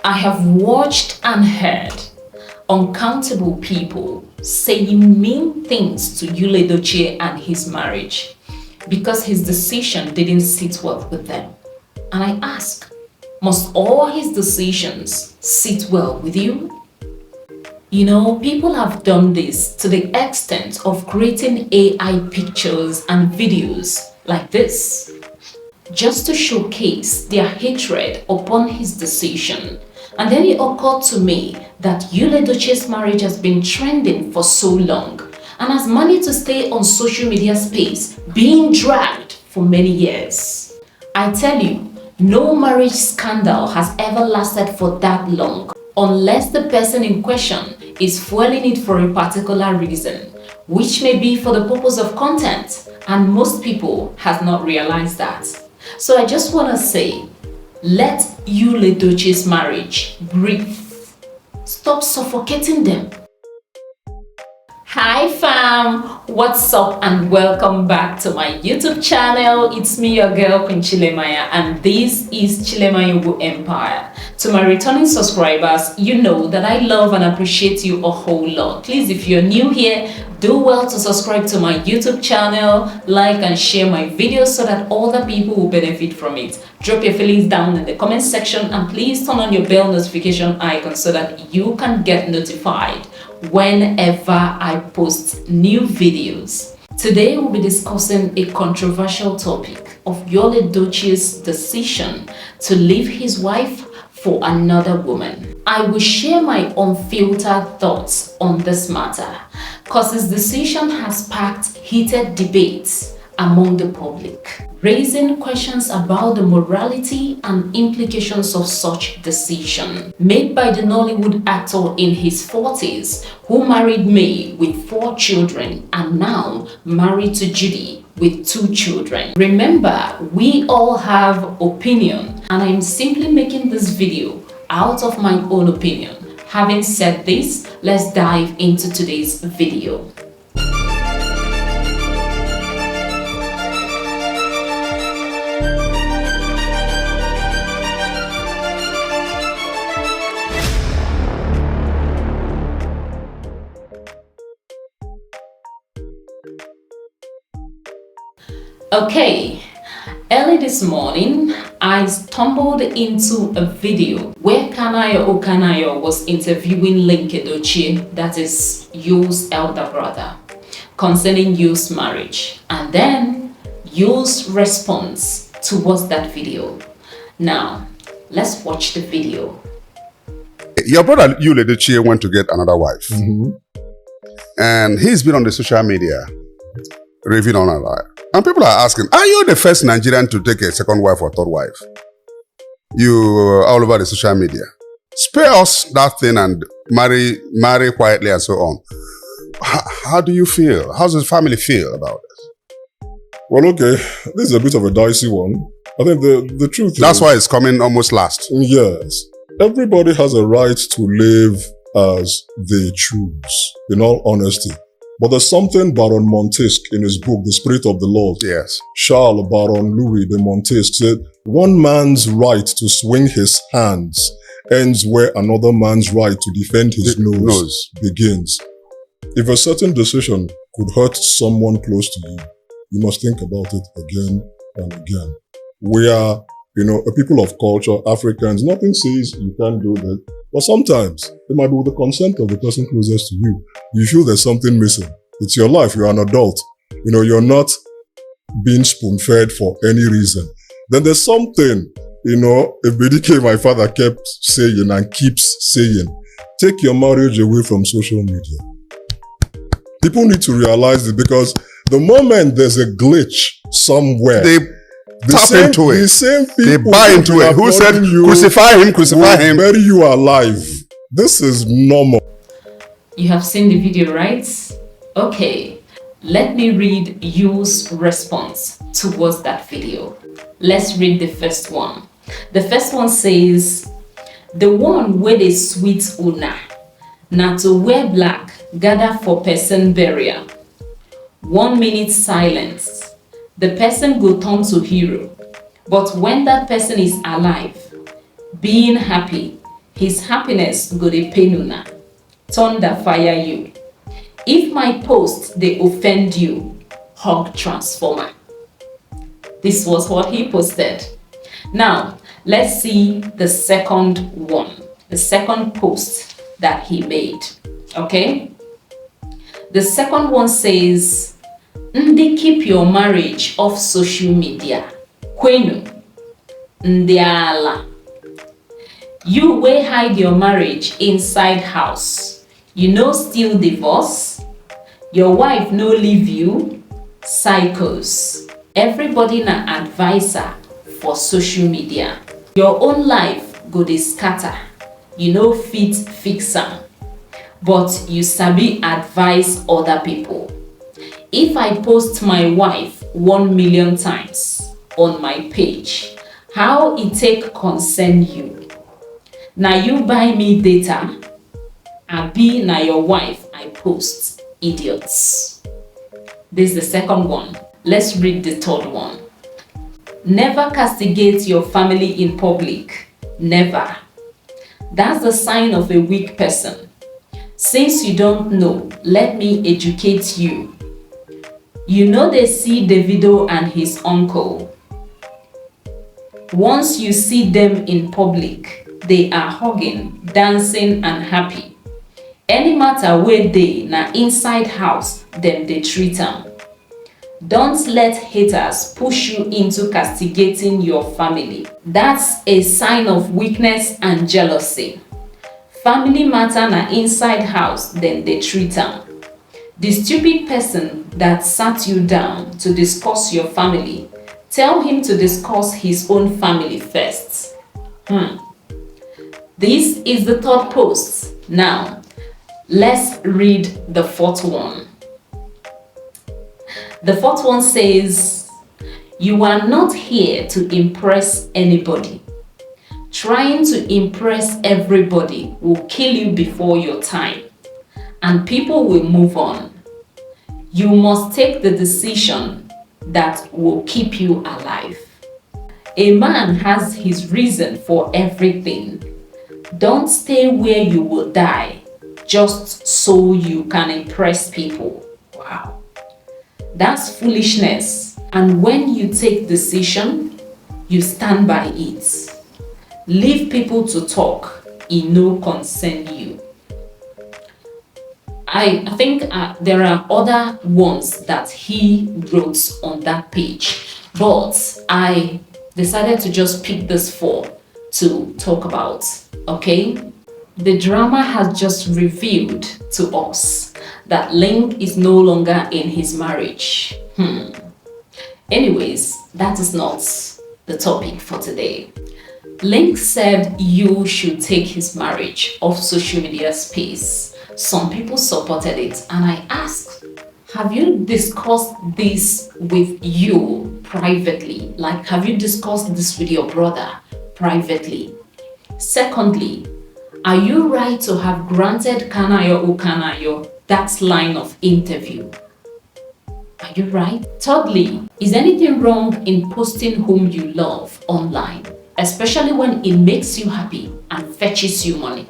I have watched and heard uncountable people saying mean things to Yul Edochie and his marriage because his decision didn't sit well with them. And I ask, must all his decisions sit well with you? You know, people have done this to the extent of creating AI pictures and videos like this, just to showcase their hatred upon his decision. And then it occurred to me that Yul Edochie's marriage has been trending for so long and has managed to stay on social media space being dragged for many years. I tell you, no marriage scandal has ever lasted for that long unless the person in question is fueling it for a particular reason, which may be for the purpose of content, and most people has not realized that. So I just want to say, let Yul Edochie's marriage breathe. Stop suffocating them. Hi fam, what's up and welcome back to my YouTube channel. It's me, your girl Queen Chilemaya, and this is Chilemayobu Empire. To my returning subscribers, you know that I love and appreciate you a whole lot. Please, if you're new here, do well to subscribe to my YouTube channel, like and share my videos so that other people will benefit from it. Drop your feelings down in the comment section and please turn on your bell notification icon so that you can get notified whenever I post new videos. Today we'll be discussing a controversial topic of Yul Edochie's decision to leave his wife for another woman. I will share my unfiltered thoughts on this matter because his decision has sparked heated debates among the public, raising questions about the morality and implications of such decision made by the Nollywood actor in his 40s who married May with 4 children and now married to Judy with 2 children. Remember, we all have opinion and I'm simply making this video out of my own opinion. Having said this, let's dive into today's video. Okay, early this morning, I stumbled into a video where Kanayo Okanayo was interviewing Yul Edochie, that is Yul's elder brother, concerning Yul's marriage, and then Yul's response towards that video. Now, let's watch the video. Your brother Yul Edochie went to get another wife, and he's been on the social media raving on her life. And people are asking, are you the first Nigerian to take a second wife or third wife? You all over the social media. Spare us that thing and marry quietly and so on. How do you feel? How does the family feel about this? Well, okay, this is a bit of a dicey one. I think the truth That's why it's coming almost last. Yes. Everybody has a right to live as they choose, in all honesty. But there's something Baron Montesquieu in his book, The Spirit of the Lord. Yes. Charles Baron Louis de Montesquieu said, one man's right to swing his hands ends where another man's right to defend his nose begins. If a certain decision could hurt someone close to you, you must think about it again and again. We are, a people of culture, Africans. Nothing says you can't do that. But sometimes it might be with the consent of the person closest to you. You feel there's something missing. It's your life. You're an adult. You're not being spoon-fed for any reason. Then there's something, if BDK, my father, kept saying and keeps saying, take your marriage away from social media. People need to realize it because the moment there's a glitch somewhere, They tap into it. The same people They buy into it. Who said, crucify him, crucify him? Bury you alive. This is normal. You have seen the video, right? Okay, let me read Yul's response towards that video. Let's read the first one. The first one says, the one where they sweet una, na to wear black, gather for person burial. 1 minute silence. The person go turn to hero. But when that person is alive, being happy, His happiness go dey pain una, thunder fire you. If my post they offend you, hug transformer. This was what he posted. Now, let's see the second one, the second post that he made. Okay? The second one says, Ndi keep your marriage off social media. Kwenu. Ndiala. You wey hide your marriage inside house. You no still divorce? Your wife no leave you? Psychos. Everybody na advisor for social media. Your own life go dey scatter. You no fit fix am, but you sabi advise other people. If I post my wife 1 million times on my page, how it take concern you? Na you buy me data, abi na your wife I post, idiots. This is the second one. Let's read the third one. Never castigate your family in public. Never. That's the sign of a weak person. Since you don't know, let me educate you. You know they see Davido and his uncle. Once you see them in public, they are hugging, dancing and happy. Any matter where they na inside house, them they treat them. Don't let haters push you into castigating your family. That's a sign of weakness and jealousy. Family matter na inside house, then they treat them. The stupid person that sat you down to discuss your family, tell him to discuss his own family first. This is the third post. Now, let's read the fourth one. The fourth one says, you are not here to impress anybody. Trying to impress everybody will kill you before your time, and people will move on. You must take the decision that will keep you alive. A man has his reason for everything. Don't stay where you will die just so you can impress people. Wow. That's foolishness. And when you take decision, you stand by it. Leave people to talk. It no concern you. I think there are other ones that he wrote on that page, but I decided to just pick this 4 to talk about. Okay, the drama has just revealed to us that Link is no longer in his marriage. Anyways, that is not the topic for today. Link said you should take his marriage off social media space. Some people supported it, and I asked, have you discussed this with you privately? Like, have you discussed this with your brother privately? Secondly, are you right to have granted Kanayo Ukanayo that line of interview? Are you right? Thirdly, is anything wrong in posting whom you love online, especially when it makes you happy and fetches you money?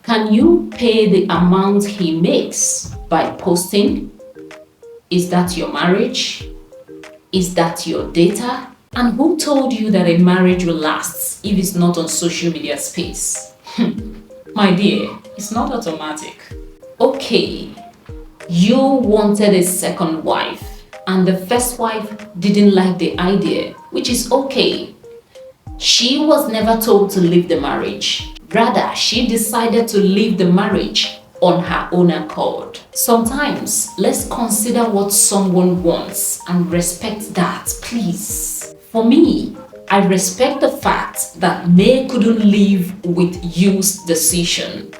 Can you pay the amount he makes by posting? Is that your marriage? Is that your data? And who told you that a marriage will last if it's not on social media space? My dear, it's not automatic. Okay, you wanted a second wife and the first wife didn't like the idea, which is okay. She was never told to leave the marriage. Rather, she decided to leave the marriage on her own accord. Sometimes, let's consider what someone wants and respect that, please. For me, I respect the fact that May couldn't live with Yul's decision.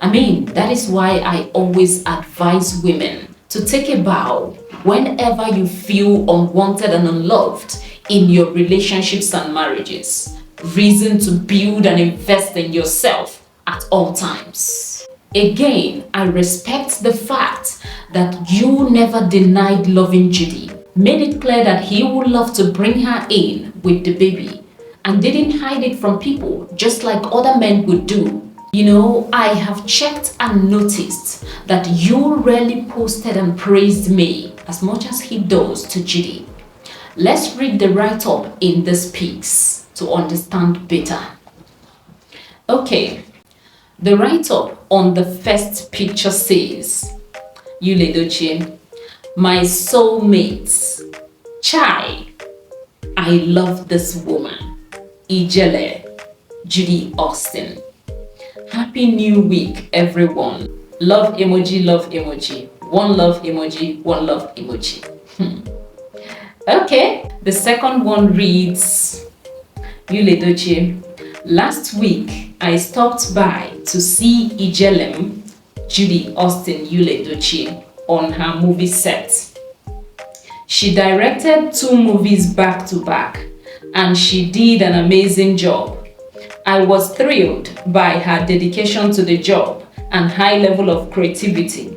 I mean, that is why I always advise women to take a bow whenever you feel unwanted and unloved in your relationships and marriages. Reason to build and invest in yourself at all times. Again, I respect the fact that you never denied loving Judy, made it clear that he would love to bring her in with the baby, and didn't hide it from people just like other men would do. You know, I have checked and noticed that Yul rarely posted and praised me as much as he does to Judy. Let's read the write-up in this piece to understand better. Okay, the write-up on the first picture says, Yul Edochie, my soulmates, Chai, I love this woman, Ijele, Judy Austin. Happy New Week, everyone. Love emoji, love emoji. One love emoji, one love emoji. Okay, the second one reads, Yul Edochie, last week I stopped by to see Ijelem, Judy Austin Yul Edochie, on her movie set. She directed 2 movies back to back, and she did an amazing job. I was thrilled by her dedication to the job and high level of creativity.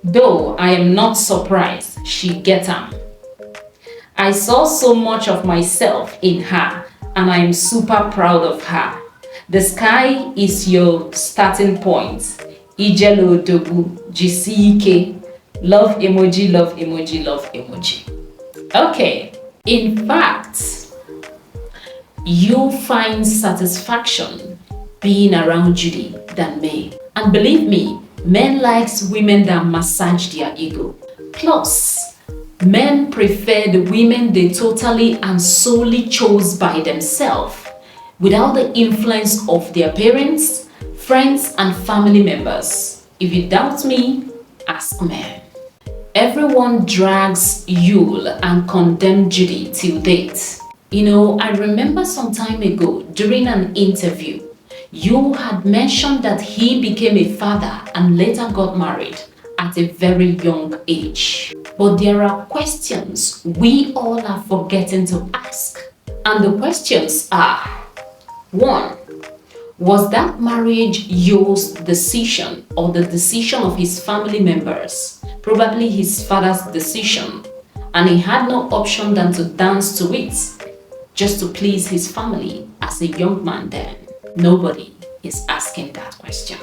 Though I am not surprised she get 'em. I saw so much of myself in her, and I am super proud of her. The sky is your starting point. Ijelo dogu jisike. Love emoji, love emoji, love emoji. Okay, in fact, you find satisfaction being around Judy than me. And believe me, men likes women that massage their ego. Plus, men prefer the women they totally and solely chose by themselves, without the influence of their parents, friends, and family members. If you doubt me, ask men. Everyone drags Yul and condemns Judy till date. You know, I remember some time ago during an interview, Yul had mentioned that he became a father and later got married at a very young age. But there are questions we all are forgetting to ask. And the questions are, 1. Was that marriage Yul's decision or the decision of his family members? Probably his father's decision, and he had no option than to dance to it, just to please his family as a young man then. Nobody is asking that question.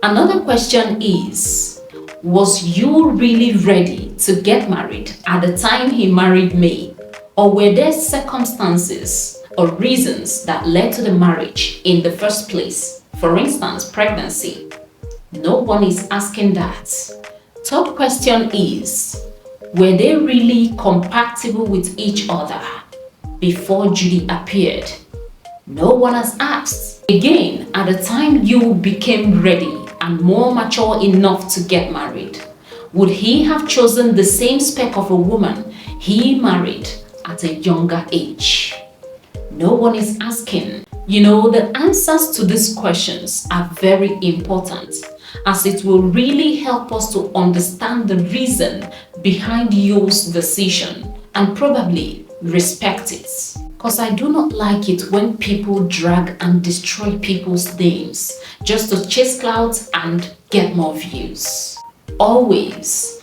Another question is, was Yul really ready to get married at the time he married May? Or were there circumstances or reasons that led to the marriage in the first place? For instance, pregnancy. No one is asking that. Third question is, were they really compatible with each other before Judy appeared? No one has asked. Again, at the time you became ready and more mature enough to get married, would he have chosen the same spec of a woman he married at a younger age? No one is asking. You know, the answers to these questions are very important, as it will really help us to understand the reason behind Yul's decision and probably respect it. Because I do not like it when people drag and destroy people's names just to chase clout and get more views. Always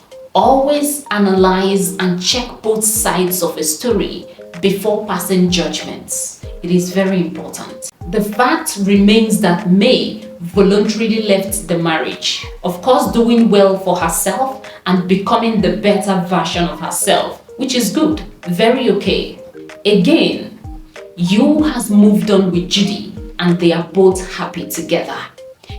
analyze and check both sides of a story before passing judgments. It is very important. The fact remains that May voluntarily left the marriage, of course doing well for herself and becoming the better version of herself, which is good, very okay. Again, Yul has moved on with Judy and they are both happy together.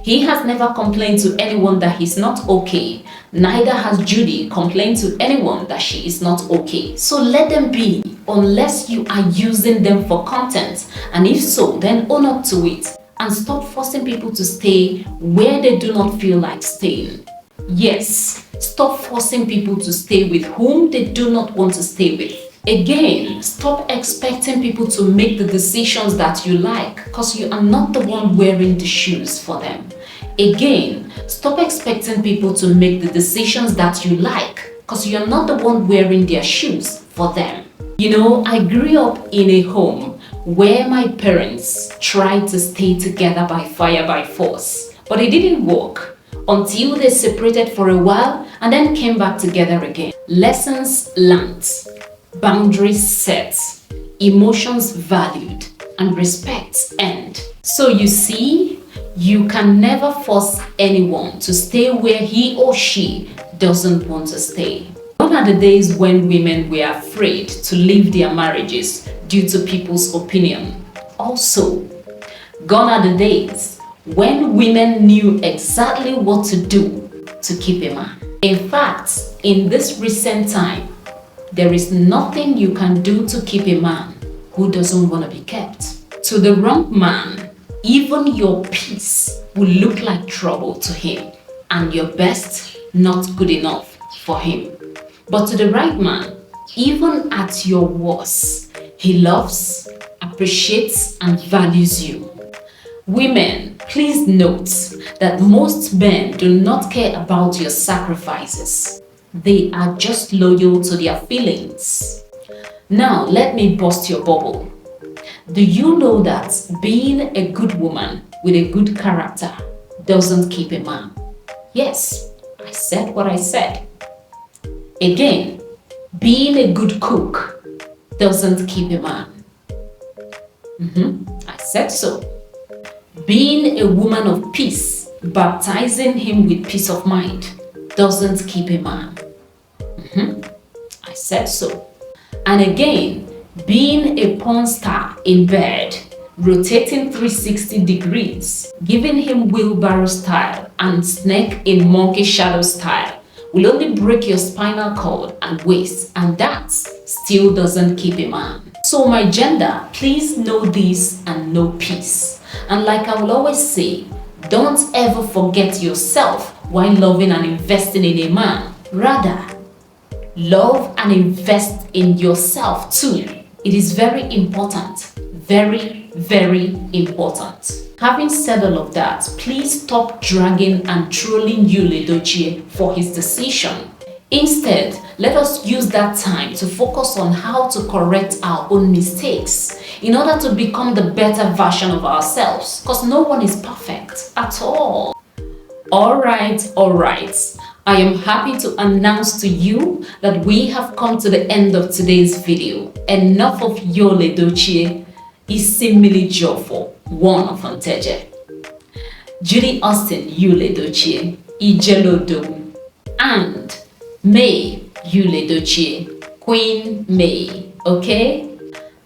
He has never complained to anyone that he's not okay. Neither has Judy complained to anyone that she is not okay. So let them be, unless you are using them for content. And if so, then own up to it. And stop forcing people to stay where they do not feel like staying. Yes, stop forcing people to stay with whom they do not want to stay with. Again, stop expecting people to make the decisions that you like, because you are not the one wearing the shoes for them. Again, stop expecting people to make the decisions that you like, because you are not the one wearing their shoes for them. You know, I grew up in a home where my parents tried to stay together by fire by force, but it didn't work until they separated for a while and then came back together again. Lessons learned, boundaries set. emotions valued, and respect earned. So you see, you can never force anyone to stay where he or she doesn't want to stay. Gone are the days when women were afraid to leave their marriages due to people's opinion. Also, gone are the days when women knew exactly what to do to keep a man. In fact, in this recent time, there is nothing you can do to keep a man who doesn't want to be kept. To the wrong man, even your peace will look like trouble to him, and your best not good enough for him. But to the right man, even at your worst, he loves, appreciates, and values you. Women, please note that most men do not care about your sacrifices. They are just loyal to their feelings. Now, let me burst your bubble. Do you know that being a good woman with a good character doesn't keep a man? Yes, I said what I said. Again, being a good cook doesn't keep a man. I said so. Being a woman of peace, baptizing him with peace of mind, doesn't keep a man. I said so. And again, being a porn star in bed, rotating 360 degrees, giving him wheelbarrow style and snake in monkey shadow style will only break your spinal cord and waist, and that still doesn't keep a man. So my gender, please know this and know peace. And like I will always say, don't ever forget yourself while loving and investing in a man. Rather, love and invest in yourself too. It is very important. Very, very important. Having said all of that, please stop dragging and trolling Yul Edochie for his decision. Instead, let us use that time to focus on how to correct our own mistakes in order to become the better version of ourselves, because no one is perfect at all. Alright. I am happy to announce to you that we have come to the end of today's video. Enough of Yul Edochie, Isimili Jofo, one of Anteje. Judy Austin Yul Edochie, Ijelodom, and May Yul Edochie, Queen May, okay?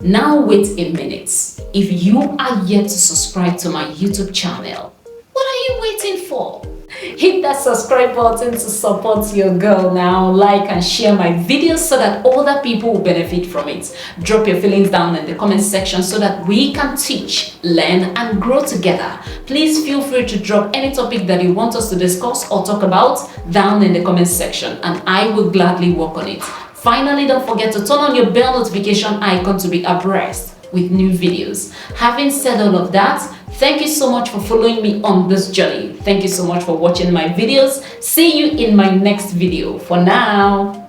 Now wait a minute. If you are yet to subscribe to my YouTube channel, what are you waiting for? Hit that subscribe button to support your girl now. Like and share my videos so that other people will benefit from it. Drop your feelings down in the comment section so that we can teach, learn, and grow together. Please feel free to drop any topic that you want us to discuss or talk about down in the comment section, and I will gladly work on it. Finally, don't forget to turn on your bell notification icon to be abreast with new videos. Having said all of that, thank you so much for following me on this journey. Thank you so much for watching my videos. See you in my next video. For now,